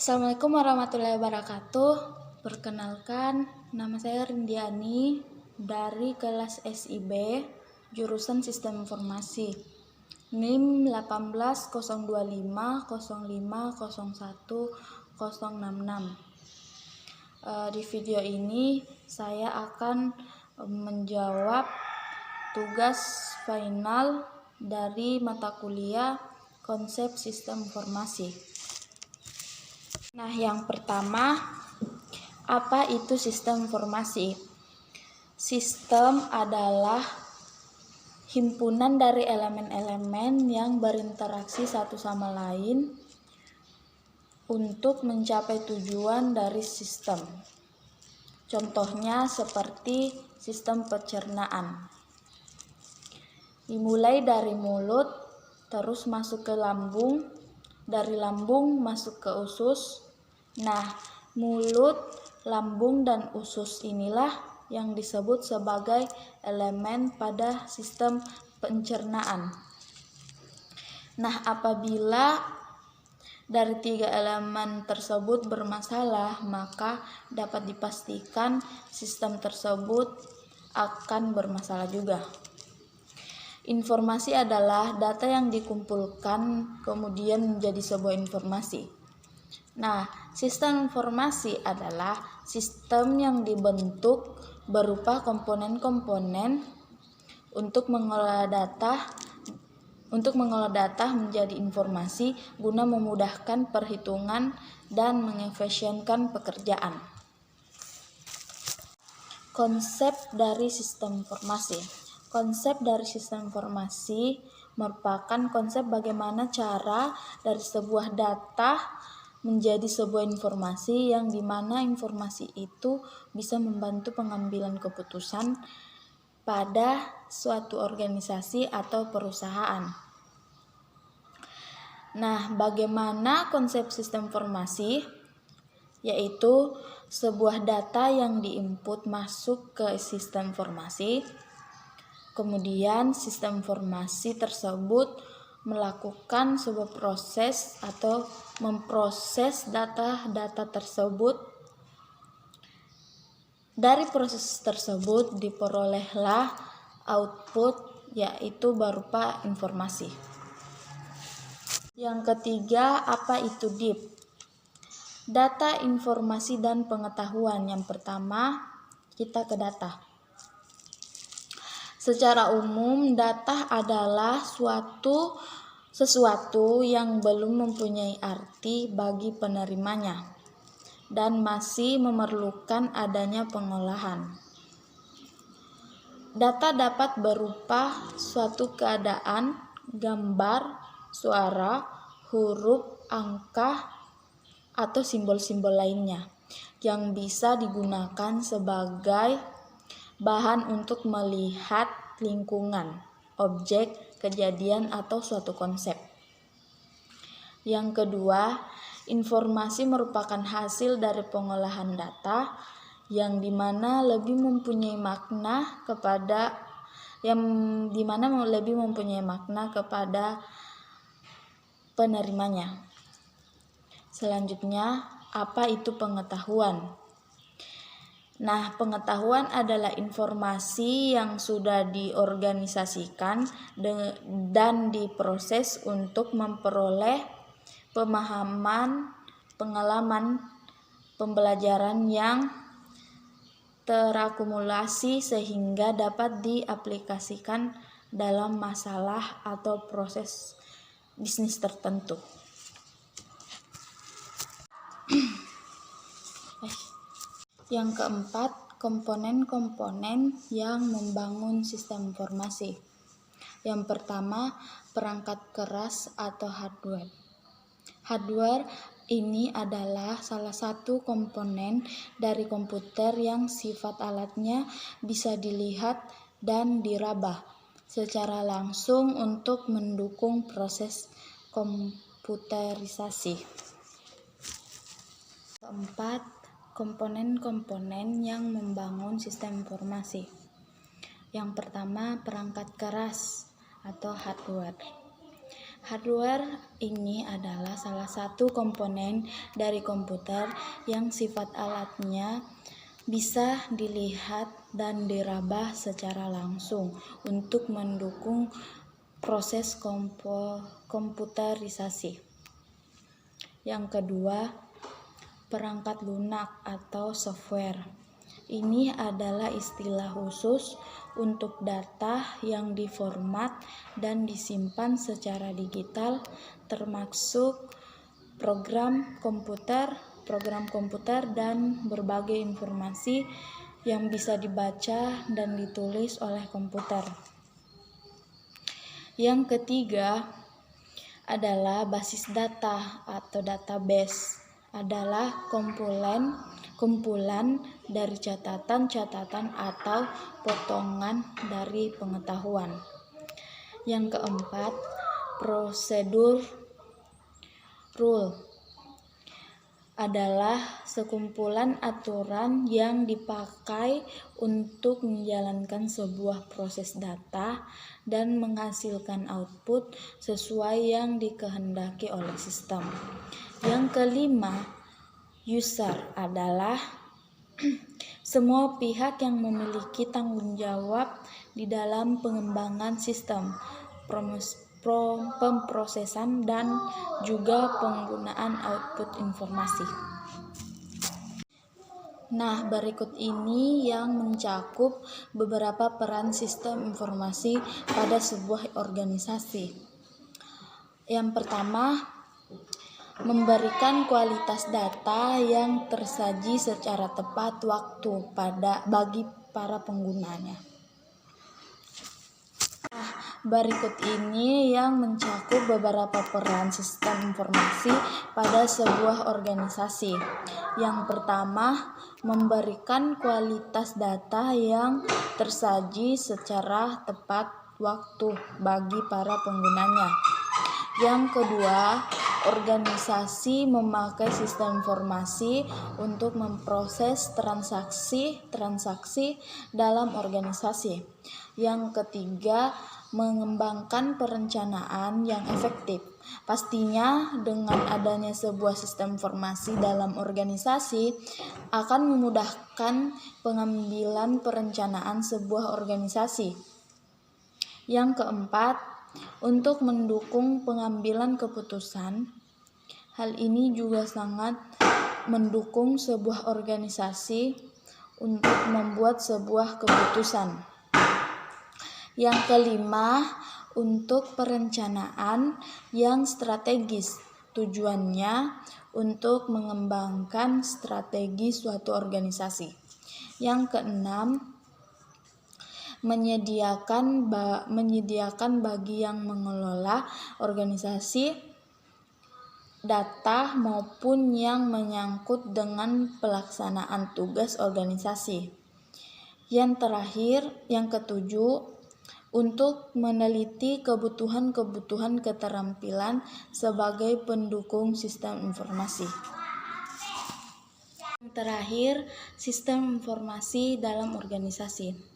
Assalamualaikum warahmatullahi wabarakatuh. Perkenalkan, nama saya Rindiani dari kelas SIB, jurusan Sistem Informasi. NIM 1802505010066. Di video ini saya akan menjawab tugas final dari mata kuliah Konsep Sistem Informasi. Nah, yang pertama, apa itu sistem informasi? Sistem adalah himpunan dari elemen-elemen yang berinteraksi satu sama lain untuk mencapai tujuan dari sistem. Contohnya seperti sistem pencernaan. Dimulai dari mulut, terus masuk ke lambung, dari lambung masuk ke usus. Nah, mulut, lambung, dan usus inilah yang disebut sebagai elemen pada sistem pencernaan. Nah, apabila dari 3 elemen tersebut bermasalah, maka dapat dipastikan sistem tersebut akan bermasalah juga. Informasi adalah data yang dikumpulkan kemudian menjadi sebuah informasi. Nah, sistem informasi adalah sistem yang dibentuk berupa komponen-komponen untuk mengolah data menjadi informasi guna memudahkan perhitungan dan mengefisienkan pekerjaan. Konsep dari sistem informasi. Konsep dari sistem informasi merupakan konsep bagaimana cara dari sebuah data menjadi sebuah informasi yang dimana informasi itu bisa membantu pengambilan keputusan pada suatu organisasi atau perusahaan. Nah, bagaimana konsep sistem informasi? Yaitu sebuah data yang diinput masuk ke sistem informasi. Kemudian sistem informasi tersebut melakukan sebuah proses atau memproses data-data tersebut. Dari proses tersebut diperolehlah output, yaitu berupa informasi. Yang ketiga, apa itu DIP? Data, informasi, dan pengetahuan. Yang pertama, kita ke data. Secara umum, data adalah sesuatu yang belum mempunyai arti bagi penerimanya dan masih memerlukan adanya pengolahan. Data dapat berupa suatu keadaan, gambar, suara, huruf, angka, atau simbol-simbol lainnya yang bisa digunakan sebagai bahan untuk melihat lingkungan, objek, kejadian, atau suatu konsep. Yang kedua, informasi merupakan hasil dari pengolahan data yang dimana lebih mempunyai makna kepada penerimanya. Selanjutnya, apa itu pengetahuan? Nah, pengetahuan adalah informasi yang sudah diorganisasikan dan diproses untuk memperoleh pemahaman, pengalaman, pembelajaran yang terakumulasi sehingga dapat diaplikasikan dalam masalah atau proses bisnis tertentu. Yang keempat, komponen-komponen yang membangun sistem informasi. Yang pertama, perangkat keras atau hardware. Hardware ini adalah salah satu komponen dari komputer yang sifat alatnya bisa dilihat dan diraba secara langsung untuk mendukung proses komputerisasi. Keempat, komponen-komponen yang membangun sistem informasi. Yang pertama, perangkat keras atau hardware. Hardware ini adalah salah satu komponen dari komputer yang sifat alatnya bisa dilihat dan diraba secara langsung untuk mendukung proses komputerisasi. Yang kedua, perangkat lunak atau software. Ini adalah istilah khusus untuk data yang diformat dan disimpan secara digital, termasuk program komputer, dan berbagai informasi yang bisa dibaca dan ditulis oleh komputer. Yang ketiga adalah basis data atau database. Adalah kumpulan dari catatan-catatan atau potongan dari pengetahuan. Yang keempat, prosedur rule adalah sekumpulan aturan yang dipakai untuk menjalankan sebuah proses data dan menghasilkan output sesuai yang dikehendaki oleh sistem. Yang kelima, user adalah semua pihak yang memiliki tanggung jawab di dalam pengembangan sistem, pemrosesan, dan juga penggunaan output informasi. Nah, berikut ini yang mencakup beberapa peran sistem informasi pada sebuah organisasi. Yang pertama, memberikan kualitas data yang tersaji secara tepat waktu bagi para penggunanya. Berikut ini yang mencakup beberapa peran sistem informasi pada sebuah organisasi. Yang pertama, memberikan kualitas data yang tersaji secara tepat waktu bagi para penggunanya. Yang kedua, organisasi memakai sistem informasi untuk memproses transaksi dalam organisasi. Yang ketiga, mengembangkan perencanaan yang efektif. Pastinya dengan adanya sebuah sistem informasi dalam organisasi akan memudahkan pengambilan perencanaan sebuah organisasi. Yang keempat, untuk mendukung pengambilan keputusan. Hal ini juga sangat mendukung sebuah organisasi untuk membuat sebuah keputusan. Yang kelima, untuk perencanaan yang strategis. Tujuannya untuk mengembangkan strategi suatu organisasi. Yang keenam, menyediakan bagi yang mengelola organisasi data maupun yang menyangkut dengan pelaksanaan tugas organisasi. Yang terakhir, yang ketujuh, untuk meneliti kebutuhan keterampilan sebagai pendukung sistem informasi. Yang terakhir, sistem informasi dalam organisasi.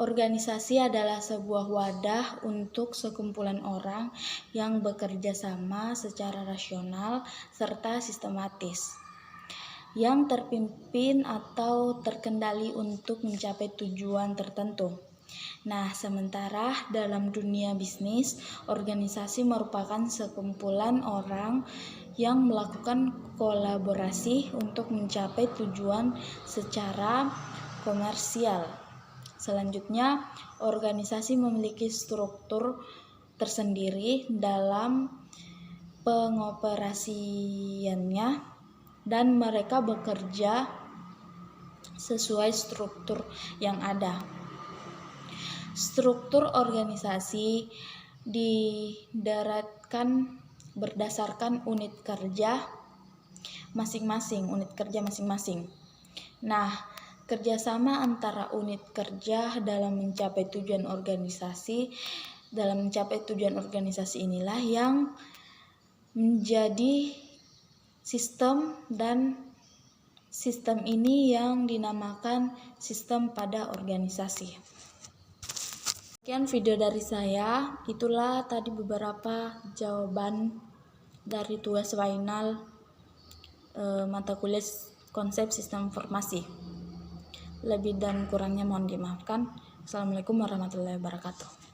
Organisasi adalah sebuah wadah untuk sekumpulan orang yang bekerja sama secara rasional serta sistematis, yang terpimpin atau terkendali untuk mencapai tujuan tertentu. Nah, sementara dalam dunia bisnis, organisasi merupakan sekumpulan orang yang melakukan kolaborasi untuk mencapai tujuan secara komersial. Selanjutnya, organisasi memiliki struktur tersendiri dalam pengoperasiannya dan mereka bekerja sesuai struktur yang ada. Struktur organisasi didaratkan berdasarkan unit kerja masing-masing. Nah, kerjasama antara unit kerja dalam mencapai tujuan organisasi inilah yang menjadi sistem, dan sistem ini yang dinamakan sistem pada organisasi. Sekian video dari saya. Itulah tadi beberapa jawaban dari tugas final mata kuliah konsep sistem informasi. Lebih dan kurangnya mohon dimaafkan. Assalamualaikum warahmatullahi wabarakatuh.